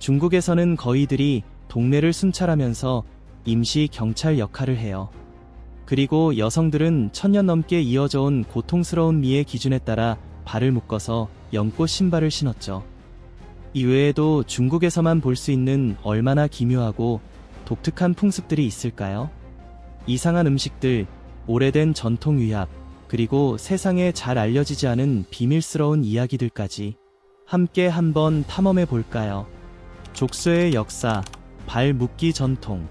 중국에서는 거위들이 동네를 순찰하면서 임시 경찰 역할을 해요. 그리고 여성들은 천년 넘게 이어져 온 고통스러운 미의 기준에 따라 발을 묶어서 연꽃 신발을 신었죠. 이외에도 중국에서만 볼 수 있는 얼마나 기묘하고 독특한 풍습들이 있을까요? 이상한 음식들, 오래된 전통 의학, 그리고 세상에 잘 알려지지 않은 비밀스러운 이야기들까지 함께 한번 탐험해 볼까요? 족쇄의 역사, 발 묶기 전통.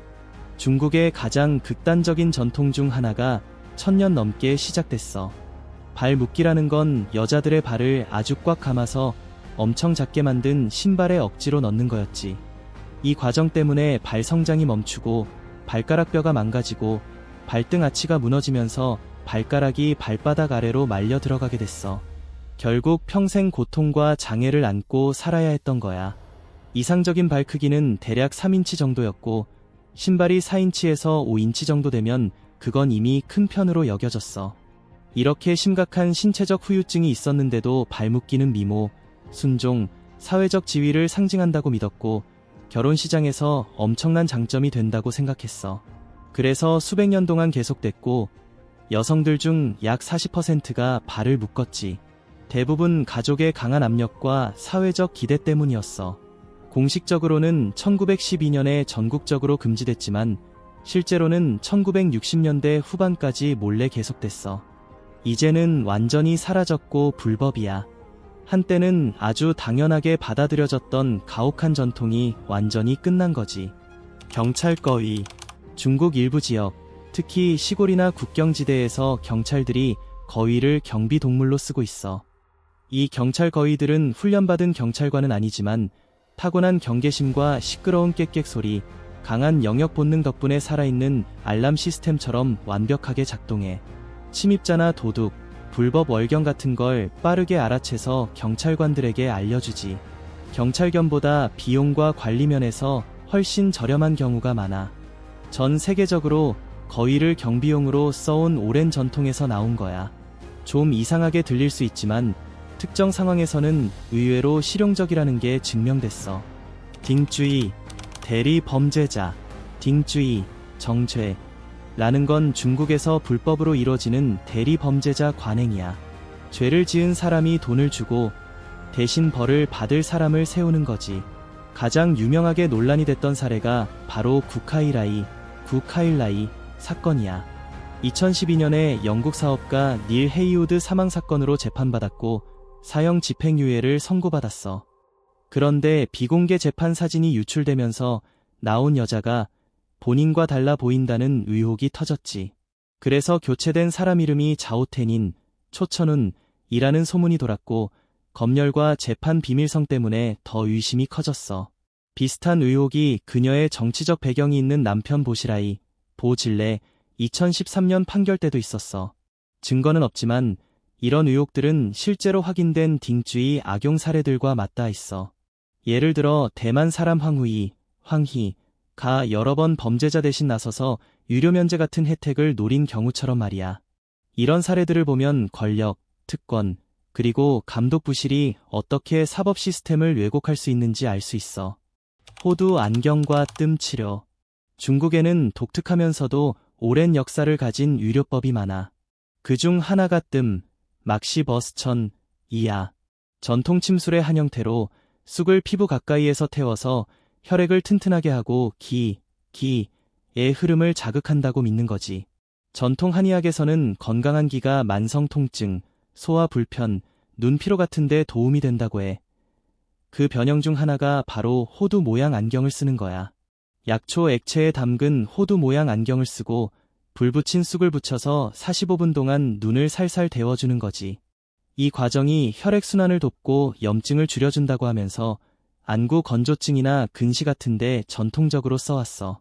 중국의 가장 극단적인 전통 중 하나가 천년 넘게 시작됐어. 발 묶기라는 건 여자들의 발을 아주 꽉 감아서 엄청 작게 만든 신발에 억지로 넣는 거였지. 이 과정 때문에 발 성장이 멈추고 발가락 뼈가 망가지고 발등 아치가 무너지면서 발가락이 발바닥 아래로 말려 들어가게 됐어. 결국 평생 고통과 장애를 안고 살아야 했던 거야. 이상적인 발 크기는 대략 3인치 정도였고 신발이 4인치에서 5인치 정도 되면 그건 이미 큰 편으로 여겨졌어. 이렇게 심각한 신체적 후유증이 있었는데도 발묶기는 미모, 순종, 사회적 지위를 상징한다고 믿었고 결혼시장에서 엄청난 장점이 된다고 생각했어. 그래서 수백 년 동안 계속됐고 여성들 중 약 40%가 발을 묶었지. 대부분 가족의 강한 압력과 사회적 기대 때문이었어. 공식적으로는 1912년에 전국적으로 금지됐지만 실제로는 1960년대 후반까지 몰래 계속됐어. 이제는 완전히 사라졌고 불법이야. 한때는 아주 당연하게 받아들여졌던 가혹한 전통이 완전히 끝난 거지. 경찰 거위. 중국 일부 지역, 특히 시골이나 국경지대에서 경찰들이 거위를 경비동물로 쓰고 있어. 이 경찰 거위들은 훈련받은 경찰관은 아니지만 타고난 경계심과 시끄러운 깨깨 소리, 강한 영역 본능 덕분에 살아있는 알람 시스템처럼 완벽하게 작동해. 침입자나 도둑, 불법 월경 같은 걸 빠르게 알아채서 경찰관들에게 알려주지. 경찰견보다 비용과 관리 면에서 훨씬 저렴한 경우가 많아. 전 세계적으로 거위를 경비용으로 써온 오랜 전통에서 나온 거야. 좀 이상하게 들릴 수 있지만 특정 상황에서는 의외로 실용적이라는 게 증명됐어. 딩주이, 대리 범죄자, 딩주이, 정죄라는 건 중국에서 불법으로 이뤄지는 대리 범죄자 관행이야. 죄를 지은 사람이 돈을 주고 대신 벌을 받을 사람을 세우는 거지. 가장 유명하게 논란이 됐던 사례가 바로 구카일라이 사건이야. 2012년에 영국 사업가 닐 헤이우드 사망 사건으로 재판받았고 사형 집행유예를 선고받았어. 그런데 비공개 재판 사진이 유출되면서 나온 여자가 본인과 달라 보인다는 의혹이 터졌지. 그래서 교체된 사람 이름이 자오태닌, 초천운이라는 소문이 돌았고 검열과 재판 비밀성 때문에 더 의심이 커졌어. 비슷한 의혹이 그녀의 정치적 배경이 있는 남편 보시라이, 보질레 2013년 판결 때도 있었어. 증거는 없지만 이런 의혹들은 실제로 확인된 딩주의 악용 사례들과 맞닿아 있어. 예를 들어 대만 사람 황희가 여러 번 범죄자 대신 나서서 유료 면제 같은 혜택을 노린 경우처럼 말이야. 이런 사례들을 보면 권력, 특권, 그리고 감독 부실이 어떻게 사법 시스템을 왜곡할 수 있는지 알 수 있어. 호두 안경과 뜸 치료. 중국에는 독특하면서도 오랜 역사를 가진 의료법이 많아. 그중 하나가 뜸, 막시버스천이야. 전통 침술의 한 형태로 쑥을 피부 가까이에서 태워서 혈액을 튼튼하게 하고 기의 흐름을 자극한다고 믿는 거지. 전통 한의학에서는 건강한 기가 만성 통증, 소화 불편, 눈 피로 같은 데 도움이 된다고 해. 그 변형 중 하나가 바로 호두 모양 안경을 쓰는 거야. 약초 액체에 담근 호두 모양 안경을 쓰고 불 붙인 쑥을 붙여서 45분 동안 눈을 살살 데워주는 거지. 이 과정이 혈액순환을 돕고 염증을 줄여준다고 하면서 안구 건조증이나 근시 같은데 전통적으로 써왔어.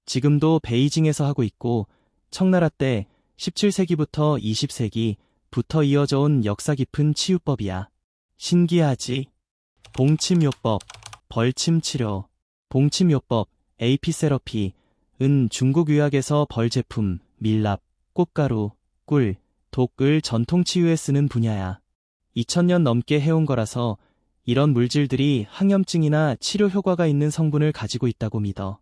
지금도 베이징에서 하고 있고 청나라 때 17세기부터 20세기부터 이어져 온 역사 깊은 치유법이야. 신기하지? 봉침요법, 벌침치료. 봉침요법, 에이피세러피은 중국 의학에서 벌 제품, 밀랍, 꽃가루, 꿀, 독을 전통 치유에 쓰는 분야야. 2000년 넘게 해온 거라서 이런 물질들이 항염증이나 치료 효과가 있는 성분을 가지고 있다고 믿어.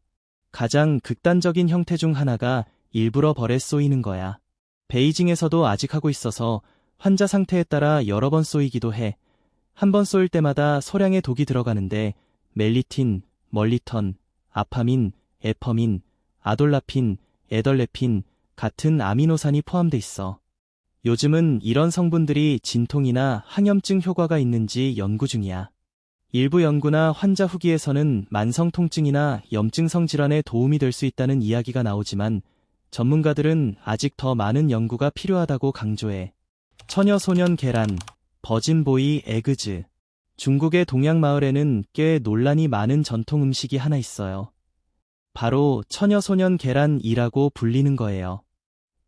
가장 극단적인 형태 중 하나가 일부러 벌에 쏘이는 거야. 베이징에서도 아직 하고 있어서 환자 상태에 따라 여러 번 쏘이기도 해. 한 번 쏘일 때마다 소량의 독이 들어가는데 멜리틴, 멀리턴, 아파민, 에퍼민, 아돌라핀, 에덜레핀 같은 아미노산이 포함돼 있어. 요즘은 이런 성분들이 진통이나 항염증 효과가 있는지 연구 중이야. 일부 연구나 환자 후기에서는 만성 통증이나 염증성 질환에 도움이 될 수 있다는 이야기가 나오지만 전문가들은 아직 더 많은 연구가 필요하다고 강조해. 처녀소년 계란, 버진보이 에그즈. 중국의 동양마을에는 꽤 논란이 많은 전통 음식이 하나 있어요. 바로 처녀소년 계란이라고 불리는 거예요.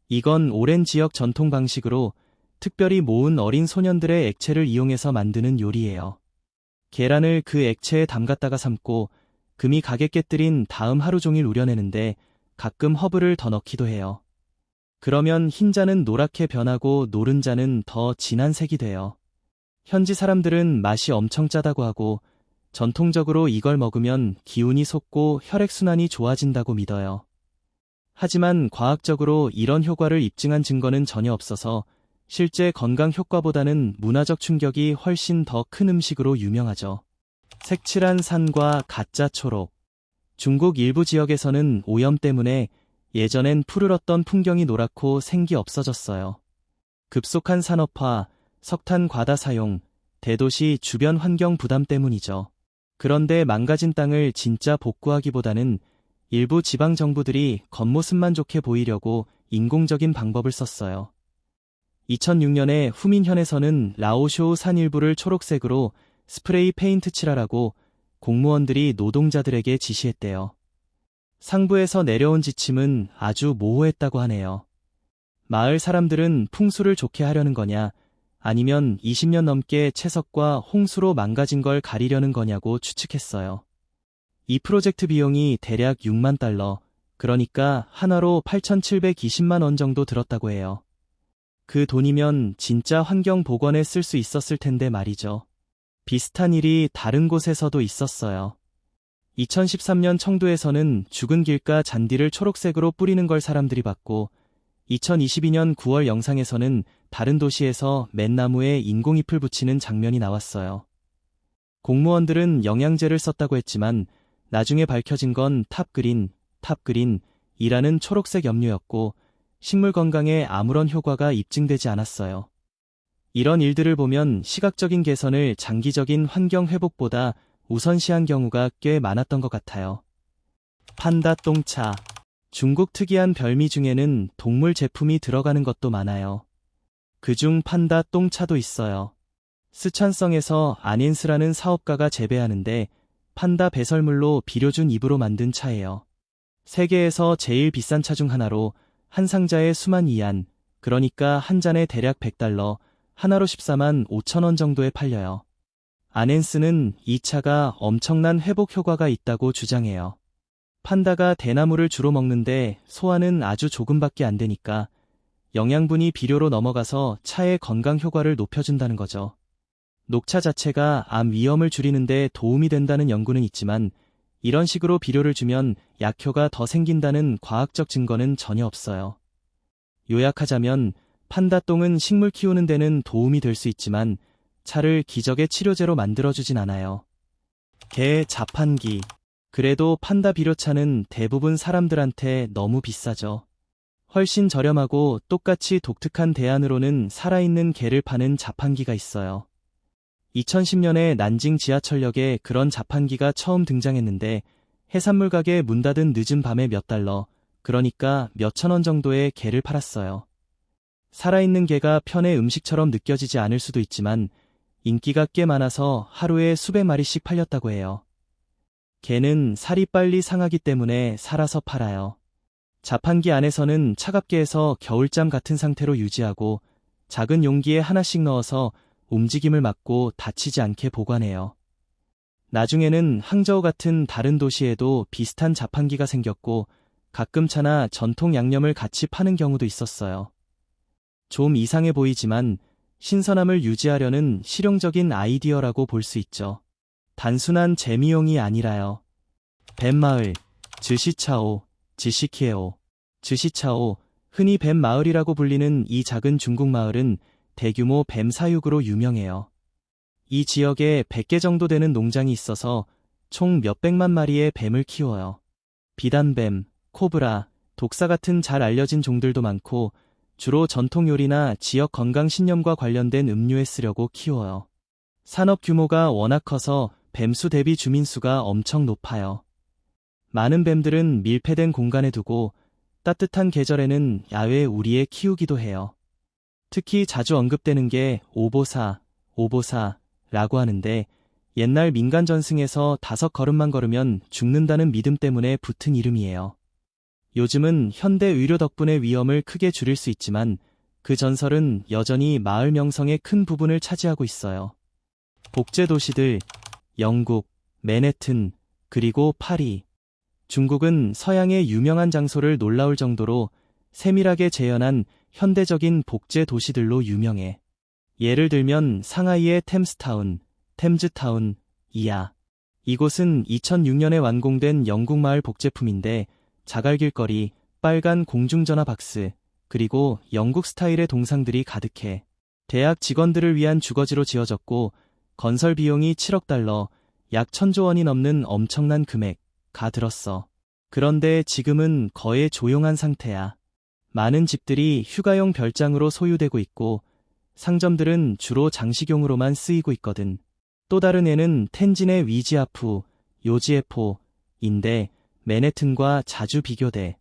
이건 오랜 지역 전통 방식으로 특별히 모은 어린 소년들의 액체를 이용해서 만드는 요리예요. 계란을 그 액체에 담갔다가 삶고 금이 가게 깨뜨린 다음 하루 종일 우려내는데 가끔 허브를 더 넣기도 해요. 그러면 흰자는 노랗게 변하고 노른자는 더 진한 색이 돼요. 현지 사람들은 맛이 엄청 짜다고 하고 전통적으로 이걸 먹으면 기운이 솟고 혈액순환이 좋아진다고 믿어요. 하지만 과학적으로 이런 효과를 입증한 증거는 전혀 없어서 실제 건강 효과보다는 문화적 충격이 훨씬 더 큰 음식으로 유명하죠. 색칠한 산과 가짜 초록. 중국 일부 지역에서는 오염 때문에 예전엔 푸르렀던 풍경이 노랗고 색이 없어졌어요. 급속한 산업화, 석탄 과다 사용, 대도시 주변 환경 부담 때문이죠. 그런데 망가진 땅을 진짜 복구하기보다는 일부 지방 정부들이 겉모습만 좋게 보이려고 인공적인 방법을 썼어요. 2006년에 후민현에서는 라오쇼우 산 일부를 초록색으로 스프레이 페인트 칠하라고 공무원들이 노동자들에게 지시했대요. 상부에서 내려온 지침은 아주 모호했다고 하네요. 마을 사람들은 풍수를 좋게 하려는 거냐, 아니면 20년 넘게 채석과 홍수로 망가진 걸 가리려는 거냐고 추측했어요. 이 프로젝트 비용이 대략 6만 달러, 그러니까 한화로 8,720만 원 정도 들었다고 해요. 그 돈이면 진짜 환경 복원에 쓸 수 있었을 텐데 말이죠. 비슷한 일이 다른 곳에서도 있었어요. 2013년 청두에서는 죽은 길가 잔디를 초록색으로 뿌리는 걸 사람들이 봤고 2022년 9월 영상에서는 다른 도시에서 맨나무에 인공잎을 붙이는 장면이 나왔어요. 공무원들은 영양제를 썼다고 했지만 나중에 밝혀진 건 탑그린이라는 초록색 염료였고 식물 건강에 아무런 효과가 입증되지 않았어요. 이런 일들을 보면 시각적인 개선을 장기적인 환경 회복보다 우선시한 경우가 꽤 많았던 것 같아요. 판다 똥차. 중국 특이한 별미 중에는 동물 제품이 들어가는 것도 많아요. 그중 판다 똥차도 있어요. 스촨성에서 안앤스라는 사업가가 재배하는데 판다 배설물로 비료준 잎으로 만든 차예요. 세계에서 제일 비싼 차 중 하나로 한 상자에 수만 위안, 그러니까 한 잔에 대략 100달러, 하나로 14만 5천 원 정도에 팔려요. 안앤스는 이 차가 엄청난 회복 효과가 있다고 주장해요. 판다가 대나무를 주로 먹는데 소화는 아주 조금밖에 안 되니까 영양분이 비료로 넘어가서 차의 건강 효과를 높여준다는 거죠. 녹차 자체가 암 위험을 줄이는데 도움이 된다는 연구는 있지만 이런 식으로 비료를 주면 약효가 더 생긴다는 과학적 증거는 전혀 없어요. 요약하자면 판다똥은 식물 키우는 데는 도움이 될 수 있지만 차를 기적의 치료제로 만들어주진 않아요. 개 자판기. 그래도 판다 비료차는 대부분 사람들한테 너무 비싸죠. 훨씬 저렴하고 똑같이 독특한 대안으로는 살아있는 개를 파는 자판기가 있어요. 2010년에 난징 지하철역에 그런 자판기가 처음 등장했는데 해산물 가게 문 닫은 늦은 밤에 몇 달러, 그러니까 몇천 원 정도의 개를 팔았어요. 살아있는 개가 편의 음식처럼 느껴지지 않을 수도 있지만 인기가 꽤 많아서 하루에 수백 마리씩 팔렸다고 해요. 개는 살이 빨리 상하기 때문에 살아서 팔아요. 자판기 안에서는 차갑게 해서 겨울잠 같은 상태로 유지하고 작은 용기에 하나씩 넣어서 움직임을 막고 다치지 않게 보관해요. 나중에는 항저우 같은 다른 도시에도 비슷한 자판기가 생겼고 가끔 차나 전통 양념을 같이 파는 경우도 있었어요. 좀 이상해 보이지만 신선함을 유지하려는 실용적인 아이디어라고 볼 수 있죠. 단순한 재미용이 아니라요. 뱀마을, 즈시차오, 지시키에오. 즈시차오, 흔히 뱀마을이라고 불리는 이 작은 중국 마을은 대규모 뱀 사육으로 유명해요. 이 지역에 100개 정도 되는 농장이 있어서 총 몇백만 마리의 뱀을 키워요. 비단뱀, 코브라, 독사 같은 잘 알려진 종들도 많고 주로 전통 요리나 지역 건강 신념과 관련된 음료에 쓰려고 키워요. 산업 규모가 워낙 커서 뱀수 대비 주민수가 엄청 높아요. 많은 뱀들은 밀폐된 공간에 두고 따뜻한 계절에는 야외 우리에 키우기도 해요. 특히 자주 언급되는 게 오보사라고 하는데 옛날 민간 전승에서 5걸음만 걸으면 죽는다는 믿음 때문에 붙은 이름이에요. 요즘은 현대 의료 덕분에 위험을 크게 줄일 수 있지만 그 전설은 여전히 마을 명성의 큰 부분을 차지하고 있어요. 복제 도시들, 영국, 맨해튼, 그리고 파리. 중국은 서양의 유명한 장소를 놀라울 정도로 세밀하게 재현한 현대적인 복제 도시들로 유명해. 예를 들면 상하이의 템스타운, 템즈타운, 이야. 이곳은 2006년에 완공된 영국 마을 복제품인데 자갈길거리, 빨간 공중전화 박스, 그리고 영국 스타일의 동상들이 가득해. 대학 직원들을 위한 주거지로 지어졌고 건설 비용이 7억 달러, 약 1,000조 원이 넘는 엄청난 금액가 들었어. 그런데 지금은 거의 조용한 상태야. 많은 집들이 휴가용 별장으로 소유되고 있고 상점들은 주로 장식용으로만 쓰이고 있거든. 또 다른 예는 텐진의 위지아프, 요지에포인데 맨해튼과 자주 비교돼.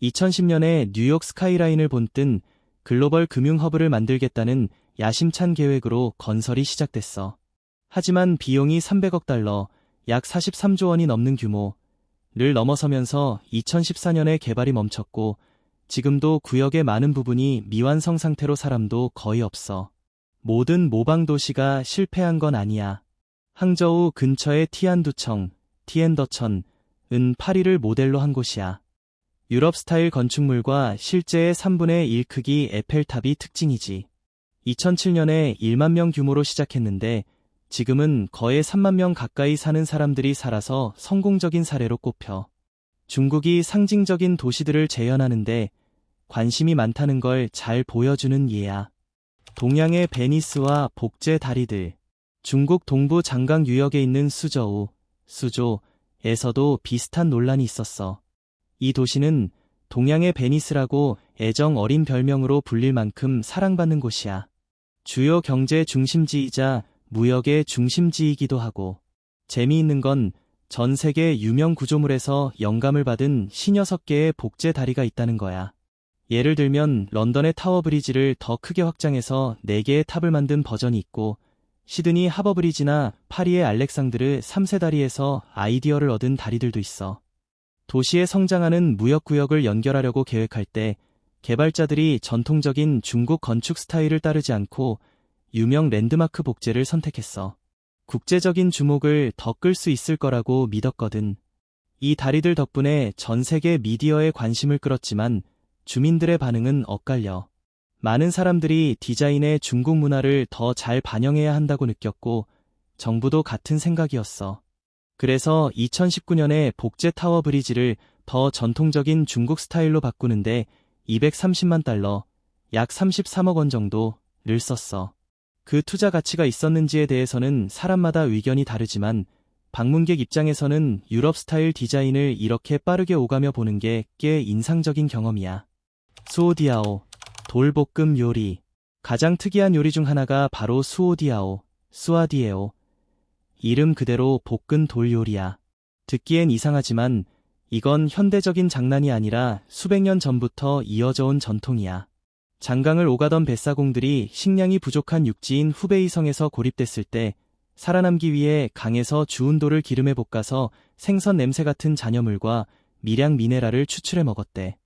2010년에 뉴욕 스카이라인을 본뜬 글로벌 금융허브를 만들겠다는 야심찬 계획으로 건설이 시작됐어. 하지만 비용이 300억 달러, 약 43조 원이 넘는 규모를 넘어서면서 2014년에 개발이 멈췄고 지금도 구역의 많은 부분이 미완성 상태로 사람도 거의 없어. 모든 모방 도시가 실패한 건 아니야. 항저우 근처의 티안두청, 티엔더천은 파리를 모델로 한 곳이야. 유럽 스타일 건축물과 실제의 3분의 1 크기 에펠탑이 특징이지. 2007년에 1만 명 규모로 시작했는데 지금은 거의 3만 명 가까이 사는 사람들이 살아서 성공적인 사례로 꼽혀. 중국이 상징적인 도시들을 재현하는데 관심이 많다는 걸 잘 보여주는 예야. 동양의 베니스와 복제 다리들. 중국 동부 장강 유역에 있는 수저우, 수조에서도 비슷한 논란이 있었어. 이 도시는 동양의 베니스라고 애정 어린 별명으로 불릴 만큼 사랑받는 곳이야. 주요 경제 중심지이자 무역의 중심지이기도 하고. 재미있는 건 전 세계 유명 구조물에서 영감을 받은 56개의 복제 다리가 있다는 거야. 예를 들면 런던의 타워 브리지를 더 크게 확장해서 4개의 탑을 만든 버전이 있고 시드니 하버 브리지나 파리의 알렉상드르 3세 다리에서 아이디어를 얻은 다리들도 있어. 도시의 성장하는 무역구역을 연결하려고 계획할 때 개발자들이 전통적인 중국 건축 스타일을 따르지 않고 유명 랜드마크 복제를 선택했어. 국제적인 주목을 더 끌 수 있을 거라고 믿었거든. 이 다리들 덕분에 전 세계 미디어에 관심을 끌었지만 주민들의 반응은 엇갈려. 많은 사람들이 디자인의 중국 문화를 더 잘 반영해야 한다고 느꼈고 정부도 같은 생각이었어. 그래서 2019년에 복제 타워 브리지를 더 전통적인 중국 스타일로 바꾸는데 230만 달러, 약 33억 원 정도를 썼어. 그 투자 가치가 있었는지에 대해서는 사람마다 의견이 다르지만 방문객 입장에서는 유럽 스타일 디자인을 이렇게 빠르게 오가며 보는 게 꽤 인상적인 경험이야. 수오디아오, 돌볶음 요리. 가장 특이한 요리 중 하나가 바로 수오디아오, 수아디에오. 이름 그대로 볶은 돌 요리야. 듣기엔 이상하지만 이건 현대적인 장난이 아니라 수백 년 전부터 이어져 온 전통이야. 장강을 오가던 뱃사공들이 식량이 부족한 육지인 후베이성에서 고립됐을 때 살아남기 위해 강에서 주운 돌을 기름에 볶아서 생선 냄새 같은 잔여물과 미량 미네랄을 추출해 먹었대.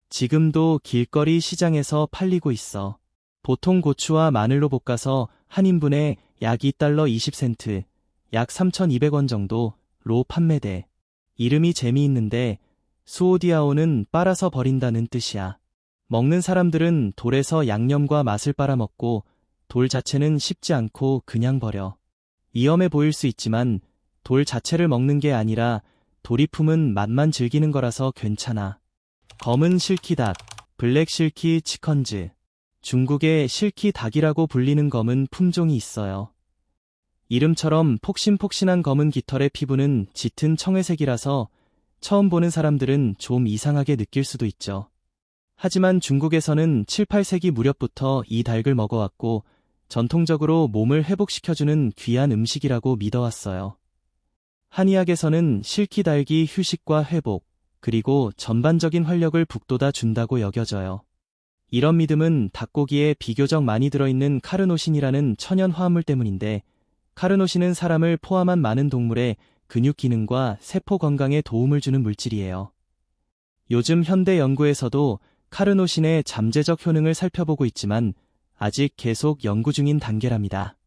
지금도 길거리 시장에서 팔리고 있어. 보통 고추와 마늘로 볶아서 한 인분에 약 2달러 20센트, 약 3,200원 정도로 판매돼. 이름이 재미있는데 수오디아오는 빨아서 버린다는 뜻이야. 먹는 사람들은 돌에서 양념과 맛을 빨아먹고 돌 자체는 씹지 않고 그냥 버려. 위험해 보일 수 있지만 돌 자체를 먹는 게 아니라 돌이 품은 맛만 즐기는 거라서 괜찮아. 검은 실키닭, 블랙 실키 치컨즈. 중국의 실키 닭이라고 불리는 검은 품종이 있어요. 이름처럼 폭신폭신한 검은 깃털의 피부는 짙은 청회색이라서 처음 보는 사람들은 좀 이상하게 느낄 수도 있죠. 하지만 중국에서는 7, 8세기 무렵부터 이 닭을 먹어왔고 전통적으로 몸을 회복시켜주는 귀한 음식이라고 믿어왔어요. 한의학에서는 실키 닭이 휴식과 회복, 그리고 전반적인 활력을 북돋아 준다고 여겨져요. 이런 믿음은 닭고기에 비교적 많이 들어있는 카르노신이라는 천연 화합물 때문인데, 카르노신은 사람을 포함한 많은 동물의 근육 기능과 세포 건강에 도움을 주는 물질이에요. 요즘 현대 연구에서도 카르노신의 잠재적 효능을 살펴보고 있지만 아직 계속 연구 중인 단계랍니다.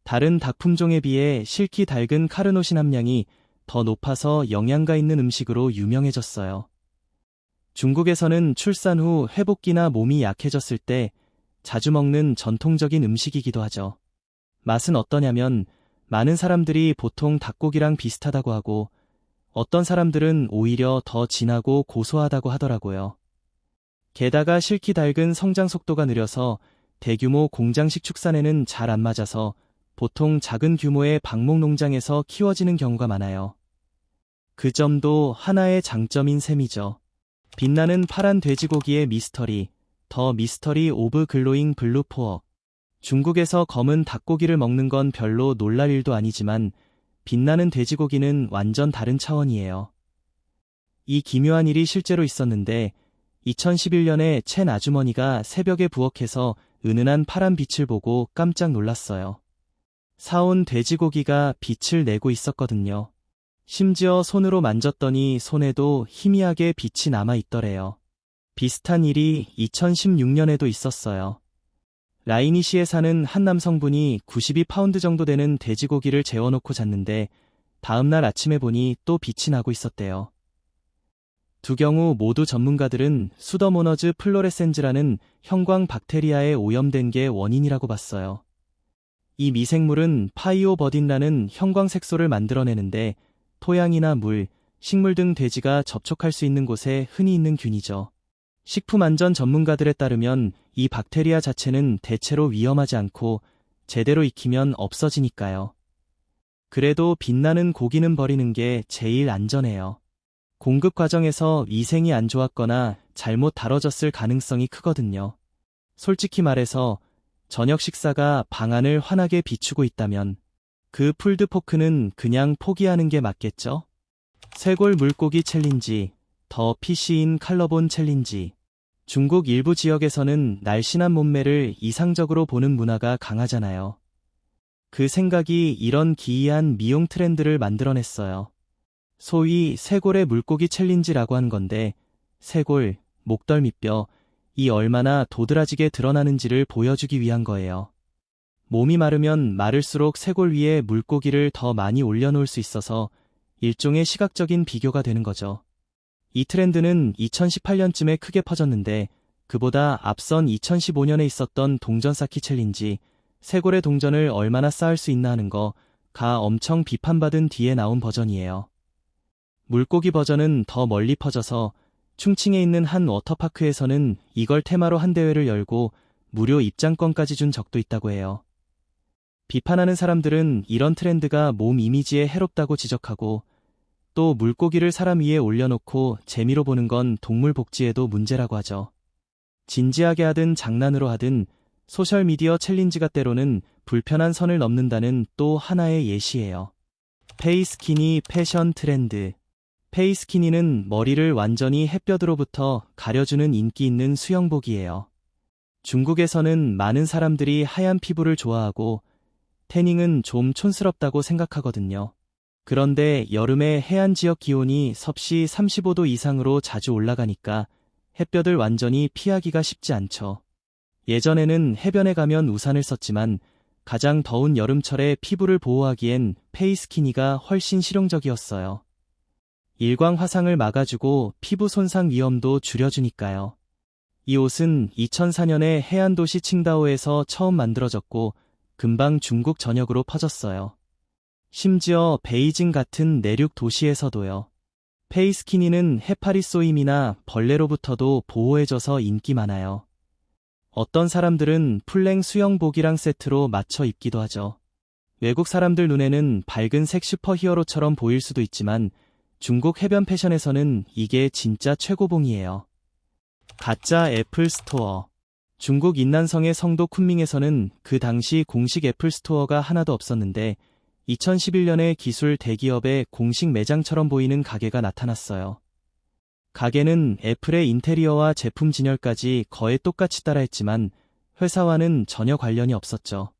다른 닭 품종에 비해 실키 닭은 카르노신 함량이 더 높아서 영양가 있는 음식으로 유명해졌어요. 중국에서는 출산 후 회복기나 몸이 약해졌을 때 자주 먹는 전통적인 음식이기도 하죠. 맛은 어떠냐면 많은 사람들이 보통 닭고기랑 비슷하다고 하고 어떤 사람들은 오히려 더 진하고 고소하다고 하더라고요. 게다가 실키 닭은 성장 속도가 느려서 대규모 공장식 축산에는 잘 안 맞아서 보통 작은 규모의 방목 농장에서 키워지는 경우가 많아요. 그 점도 하나의 장점인 셈이죠. 빛나는 파란 돼지고기의 미스터리, 더 미스터리 오브 글로잉 블루 포억. 중국에서 검은 닭고기를 먹는 건 별로 놀랄 일도 아니지만 빛나는 돼지고기는 완전 다른 차원이에요. 이 기묘한 일이 실제로 있었는데 2011년에 첸 아주머니가 새벽에 부엌에서 은은한 파란 빛을 보고 깜짝 놀랐어요. 사온 돼지고기가 빛을 내고 있었거든요. 심지어 손으로 만졌더니 손에도 희미하게 빛이 남아 있더래요. 비슷한 일이 2016년에도 있었어요. 라이니시에 사는 한 남성분이 92파운드 정도 되는 돼지고기를 재워놓고 잤는데 다음날 아침에 보니 또 빛이 나고 있었대요. 두 경우 모두 전문가들은 수더모너즈 플로레센즈라는 형광 박테리아에 오염된 게 원인이라고 봤어요. 이 미생물은 파이오버딘이라는 형광색소를 만들어내는데 토양이나 물, 식물 등 돼지가 접촉할 수 있는 곳에 흔히 있는 균이죠. 식품안전 전문가들에 따르면 이 박테리아 자체는 대체로 위험하지 않고 제대로 익히면 없어지니까요. 그래도 빛나는 고기는 버리는 게 제일 안전해요. 공급 과정에서 위생이 안 좋았거나 잘못 다뤄졌을 가능성이 크거든요. 솔직히 말해서 저녁 식사가 방안을 환하게 비추고 있다면 그 풀드포크는 그냥 포기하는 게 맞겠죠? 쇄골 물고기 챌린지, 더 피시인 칼러본 챌린지. 중국 일부 지역에서는 날씬한 몸매를 이상적으로 보는 문화가 강하잖아요. 그 생각이 이런 기이한 미용 트렌드를 만들어냈어요. 소위 쇄골의 물고기 챌린지라고 한 건데 쇄골, 목덜미뼈, 이 얼마나 도드라지게 드러나는지를 보여주기 위한 거예요. 몸이 마르면 마를수록 쇄골 위에 물고기를 더 많이 올려놓을 수 있어서 일종의 시각적인 비교가 되는 거죠. 이 트렌드는 2018년쯤에 크게 퍼졌는데 그보다 앞선 2015년에 있었던 동전 쌓기 챌린지, 쇄골의 동전을 얼마나 쌓을 수 있나 하는 거가 엄청 비판받은 뒤에 나온 버전이에요. 물고기 버전은 더 멀리 퍼져서 충칭에 있는 한 워터파크에서는 이걸 테마로 한 대회를 열고 무료 입장권까지 준 적도 있다고 해요. 비판하는 사람들은 이런 트렌드가 몸 이미지에 해롭다고 지적하고 또 물고기를 사람 위에 올려놓고 재미로 보는 건 동물 복지에도 문제라고 하죠. 진지하게 하든 장난으로 하든 소셜미디어 챌린지가 때로는 불편한 선을 넘는다는 또 하나의 예시예요. 페이스키니 패션 트렌드. 페이스키니는 머리를 완전히 햇볕으로부터 가려주는 인기 있는 수영복이에요. 중국에서는 많은 사람들이 하얀 피부를 좋아하고 태닝은 좀 촌스럽다고 생각하거든요. 그런데 여름에 해안 지역 기온이 섭씨 35도 이상으로 자주 올라가니까 햇볕을 완전히 피하기가 쉽지 않죠. 예전에는 해변에 가면 우산을 썼지만 가장 더운 여름철에 피부를 보호하기엔 페이스키니가 훨씬 실용적이었어요. 일광 화상을 막아주고 피부 손상 위험도 줄여주니까요. 이 옷은 2004년에 해안도시 칭다오에서 처음 만들어졌고 금방 중국 전역으로 퍼졌어요. 심지어 베이징 같은 내륙 도시에서도요. 페이스키니는 해파리 쏘임이나 벌레로부터도 보호해줘서 인기 많아요. 어떤 사람들은 풀랭 수영복이랑 세트로 맞춰 입기도 하죠. 외국 사람들 눈에는 밝은 색 슈퍼히어로처럼 보일 수도 있지만 중국 해변 패션에서는 이게 진짜 최고봉이에요. 가짜 애플 스토어. 중국 인난성의 성도 쿤밍에서는 그 당시 공식 애플 스토어가 하나도 없었는데 2011년에 기술 대기업의 공식 매장처럼 보이는 가게가 나타났어요. 가게는 애플의 인테리어와 제품 진열까지 거의 똑같이 따라했지만 회사와는 전혀 관련이 없었죠.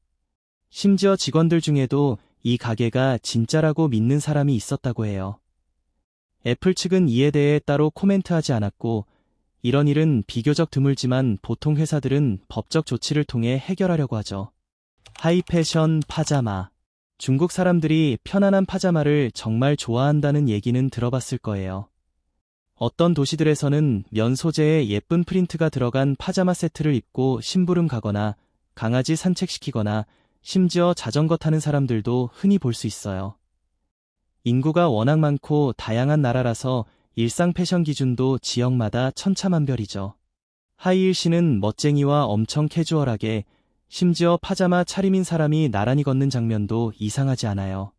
심지어 직원들 중에도 이 가게가 진짜라고 믿는 사람이 있었다고 해요. 애플 측은 이에 대해 따로 코멘트하지 않았고 이런 일은 비교적 드물지만 보통 회사들은 법적 조치를 통해 해결하려고 하죠. 하이패션 파자마. 중국 사람들이 편안한 파자마를 정말 좋아한다는 얘기는 들어봤을 거예요. 어떤 도시들에서는 면 소재에 예쁜 프린트가 들어간 파자마 세트를 입고 심부름 가거나 강아지 산책시키거나 심지어 자전거 타는 사람들도 흔히 볼 수 있어요. 인구가 워낙 많고 다양한 나라라서 일상 패션 기준도 지역마다 천차만별이죠. 하이힐신은 멋쟁이와 엄청 캐주얼하게 심지어 파자마 차림인 사람이 나란히 걷는 장면도 이상하지 않아요.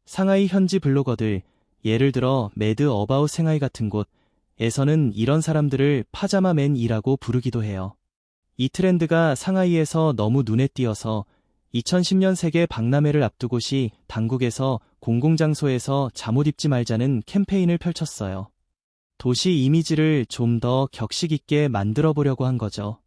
상하이 현지 블로거들, 예를 들어 매드 어바웃 생하이 같은 곳에서는 이런 사람들을 파자마맨이라고 부르기도 해요. 이 트렌드가 상하이에서 너무 눈에 띄어서 2010년 세계 박람회를 앞두고 시 당국에서 공공장소에서 잠옷 입지 말자는 캠페인을 펼쳤어요. 도시 이미지를 좀 더 격식 있게 만들어 보려고 한 거죠.